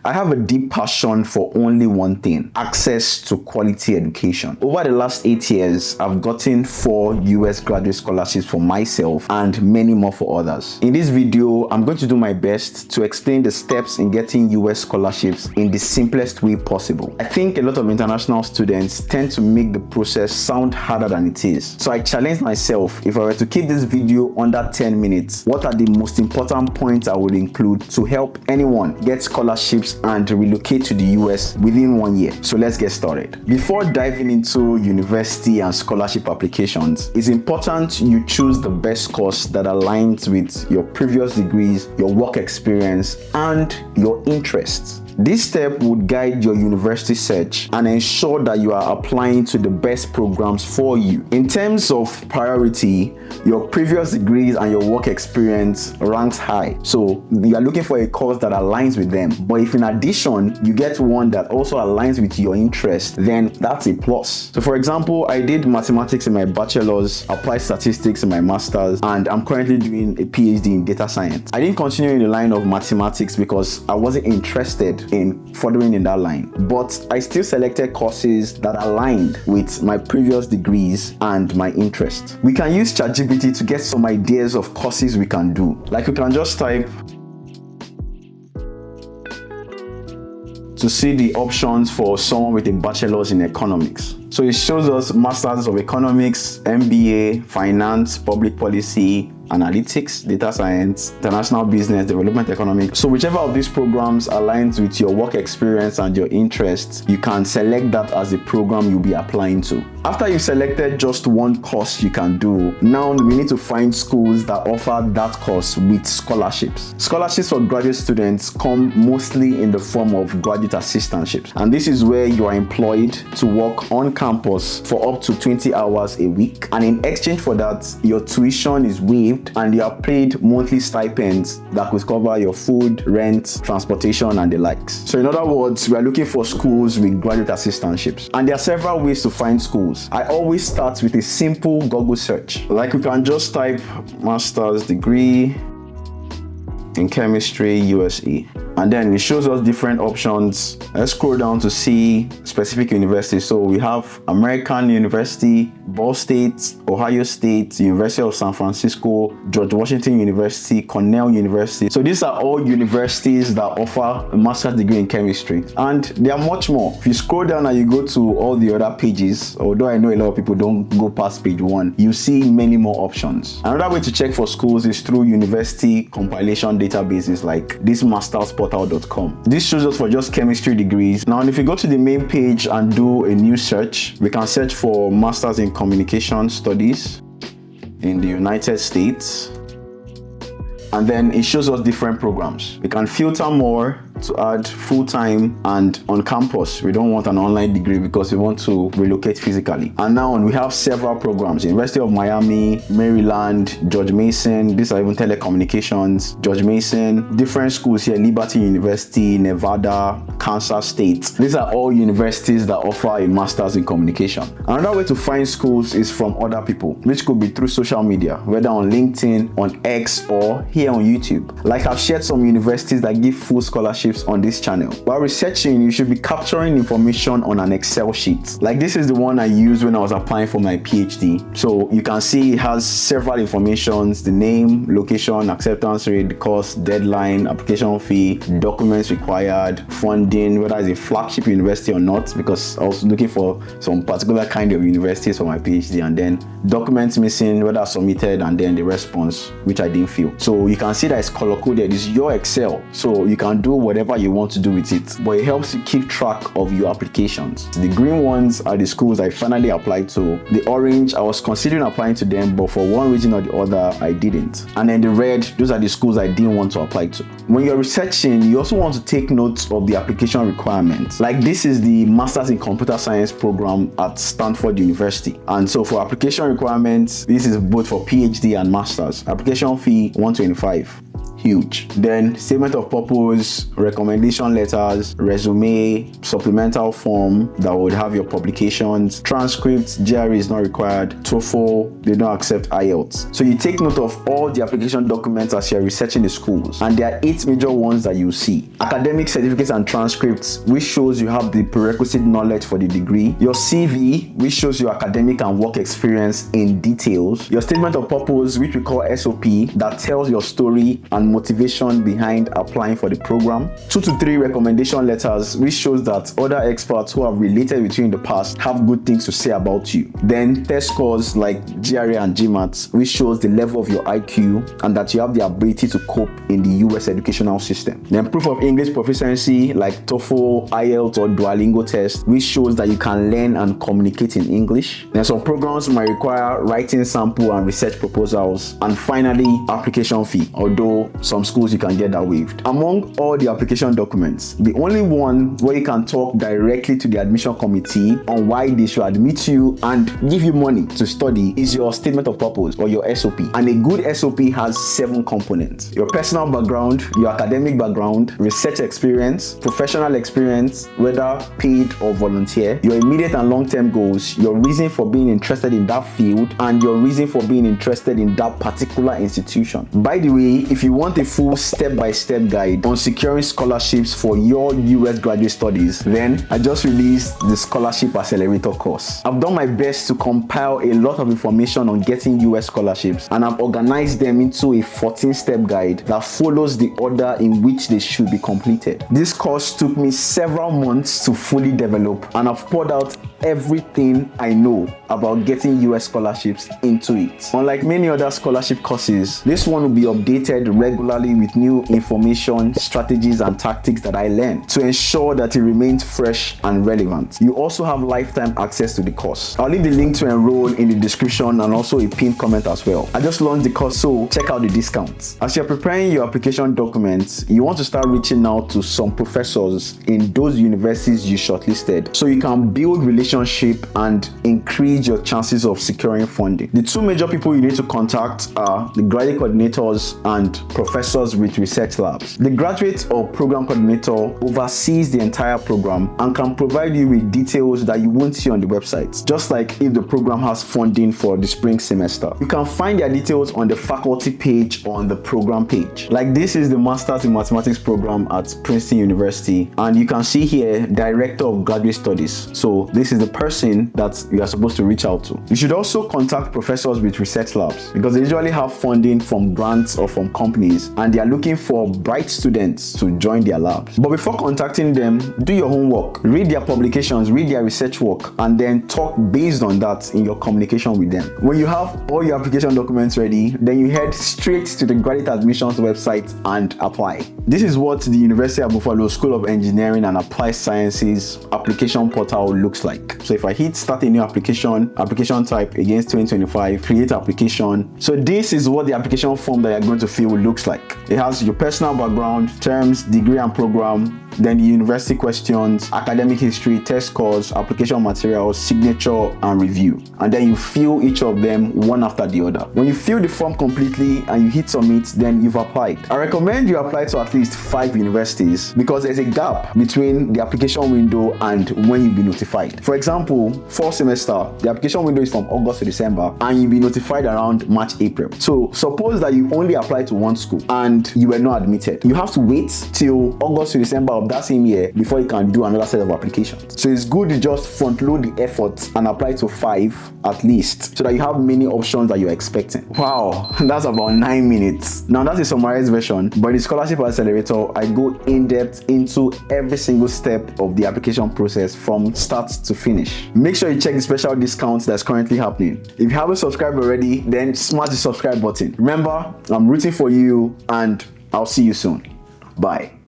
I have a deep passion for only one thing: access to quality education. Over the last 8 years, I've gotten 4 US graduate scholarships for myself and many more for others. In this video, I'm going to do my best to explain the steps in getting US scholarships in the simplest way possible. I think a lot of international students tend to make the process sound harder than it is. So I challenged myself, if I were to keep this video under 10 minutes, what are the most important points I would include to help anyone get scholarships and relocate to the US within 1 year. So let's get started. Before diving into university and scholarship applications, it's important you choose the best course that aligns with your previous degrees, your work experience, and your interests. This step would guide your university search and ensure that you are applying to the best programs for you. In terms of priority, your previous degrees and your work experience ranks high. So you are looking for a course that aligns with them. But if in addition, you get one that also aligns with your interest, then that's a plus. So for example, I did mathematics in my bachelor's, applied statistics in my master's, and I'm currently doing a PhD in data science. I didn't continue in the line of mathematics because I wasn't interested in furthering in that line, but I still selected courses that aligned with my previous degrees and my interest. We can use ChatGPT to get some ideas of courses we can do. Like, we can just type to see the options for someone with a bachelor's in economics. So it shows us Masters of Economics, MBA, Finance, Public Policy, Analytics, Data Science, International Business, Development Economics. So whichever of these programs aligns with your work experience and your interests, you can select that as the program you'll be applying to. After you've selected just one course you can do, now we need to find schools that offer that course with scholarships. Scholarships for graduate students come mostly in the form of graduate assistantships. And this is where you are employed to work on campus for up to 20 hours a week. And in exchange for that, your tuition is waived and you are paid monthly stipends that could cover your food, rent, transportation, and the likes. So in other words, we are looking for schools with graduate assistantships. And there are several ways to find schools. I always start with a simple Google search. Like, we can just type master's degree in chemistry, USA. And then it shows us different options. Let's scroll down to see specific universities. So we have American University, Ball State, Ohio State, University of San Francisco, George Washington University, Cornell University. So these are all universities that offer a master's degree in chemistry. And there are much more. If you scroll down and you go to all the other pages, although I know a lot of people don't go past page 1, you see many more options. Another way to check for schools is through university compilation databases like this mastersportal.com. This shows us for just chemistry degrees. Now, if you go to the main page and do a new search, we can search for Masters in Communication Studies in the United States. And then it shows us different programs. We can filter more to add full-time and on campus. We don't want an online degree because we want to relocate physically. And now we have several programs: University of Miami, Maryland, George Mason. These are even telecommunications, George Mason, different schools here, Liberty University, Nevada, Kansas State. These are all universities that offer a master's in communication. Another way to find schools is from other people, which could be through social media, whether on LinkedIn, on X, or here on YouTube. Like, I've shared some universities that give full scholarships on this channel. While researching, you should be capturing information on an Excel sheet. Like, this is the one I used when I was applying for my PhD. So you can see it has several informations: the name, location, acceptance rate, the course, deadline, application fee, documents required, funding, whether it's a flagship university or not, because I was looking for some particular kind of universities for my PhD, and then documents missing, whether submitted, and then the response, which I didn't fill. So you can see that it's color-coded. It's your Excel, so you can do whatever you want to do with it, but it helps you keep track of your applications. The green ones are the schools I finally applied to. The orange, I was considering applying to them, but for one reason or the other, I didn't. And then the red, those are the schools I didn't want to apply to. When you're researching, you also want to take notes of the application requirements. Like, this is the Masters in Computer Science program at Stanford University. And so for application requirements, this is both for PhD and Masters. Application fee, $125. huge. Then statement of purpose, recommendation letters, resume, supplemental form that would have your publications, transcripts, GRE is not required, TOEFL, they don't accept IELTS. So you take note of all the application documents as you're researching the schools, and there are 8 major ones that you see. Academic certificates and transcripts, which shows you have the prerequisite knowledge for the degree. Your CV, which shows your academic and work experience in details. Your statement of purpose, which we call SOP, that tells your story and motivation behind applying for the program. 2 to 3 recommendation letters, which shows that other experts who have related with you in the past have good things to say about you. Then test scores like GRE and GMAT, which shows the level of your IQ and that you have the ability to cope in the US educational system. Then proof of English proficiency like TOEFL, IELTS or Duolingo test, which shows that you can learn and communicate in English. Then some programs might require writing sample and research proposals. And finally, application fee, although some schools you can get that waived. Among all the application documents, the only one where you can talk directly to the admission committee on why they should admit you and give you money to study is your statement of purpose or your SOP. And a good SOP has 7 components: your personal background, your academic background, research experience, professional experience, whether paid or volunteer, your immediate and long-term goals, your reason for being interested in that field, and your reason for being interested in that particular institution. By the way, if you want a full step-by-step guide on securing scholarships for your US graduate studies, then I just released the Scholarship Accelerator course. I've done my best to compile a lot of information on getting US scholarships, and I've organized them into a 14-step guide that follows the order in which they should be completed. This course took me several months to fully develop, and I've poured out everything I know about getting US scholarships into it. Unlike many other scholarship courses, this one will be updated regularly with new information, strategies, and tactics that I learned to ensure that it remains fresh and relevant. You also have lifetime access to the course. I'll leave the link to enroll in the description and also a pinned comment as well. I just launched the course, so check out the discounts. As you're preparing your application documents, you want to start reaching out to some professors in those universities you shortlisted so you can build relationship and increase your chances of securing funding. The 2 major people you need to contact are the graduate coordinators and professors with research labs. The graduate or program coordinator oversees the entire program and can provide you with details that you won't see on the website, just like if the program has funding for the spring semester. You can find their details on the faculty page or on the program page. Like this is the Masters in Mathematics program at Princeton University, and you can see here Director of Graduate Studies. So this is the person that you are supposed to reach out to. You should also contact professors with research labs because they usually have funding from grants or from companies, and they are looking for bright students to join their labs. But before contacting them, do your homework, read their publications, read their research work, and then talk based on that in your communication with them. When you have all your application documents ready, then you head straight to the graduate admissions website and apply. This is what the University of Buffalo School of Engineering and Applied Sciences application portal looks like. So if I hit start a new application type against 2025, create application. So this is what the application form that you're going to fill looks like. It has your personal background, terms, degree and program, then the university questions, academic history, test scores, application materials, signature and review. And then you fill each of them one after the other. When you fill the form completely and you hit submit, then you've applied. I recommend you apply to at least 5 universities because there's a gap between the application window and when you'll be notified. For example, fall semester, the application window is from August to December and you'll be notified around March, April. So suppose that you only applied to one school and you were not admitted. You have to wait till August to December of that same year before you can do another set of applications. So it's good to just front load the effort and apply to 5 at least so that you have many options that you're expecting. Wow, that's about 9 minutes. Now that's a summarized version, but in the Scholarship Accelerator, I go in depth into every single step of the application process from start to finish. Make sure you check the special discounts that's currently happening. If you haven't subscribed already, then smash the subscribe button. Remember, I'm rooting for you and I'll see you soon. Bye.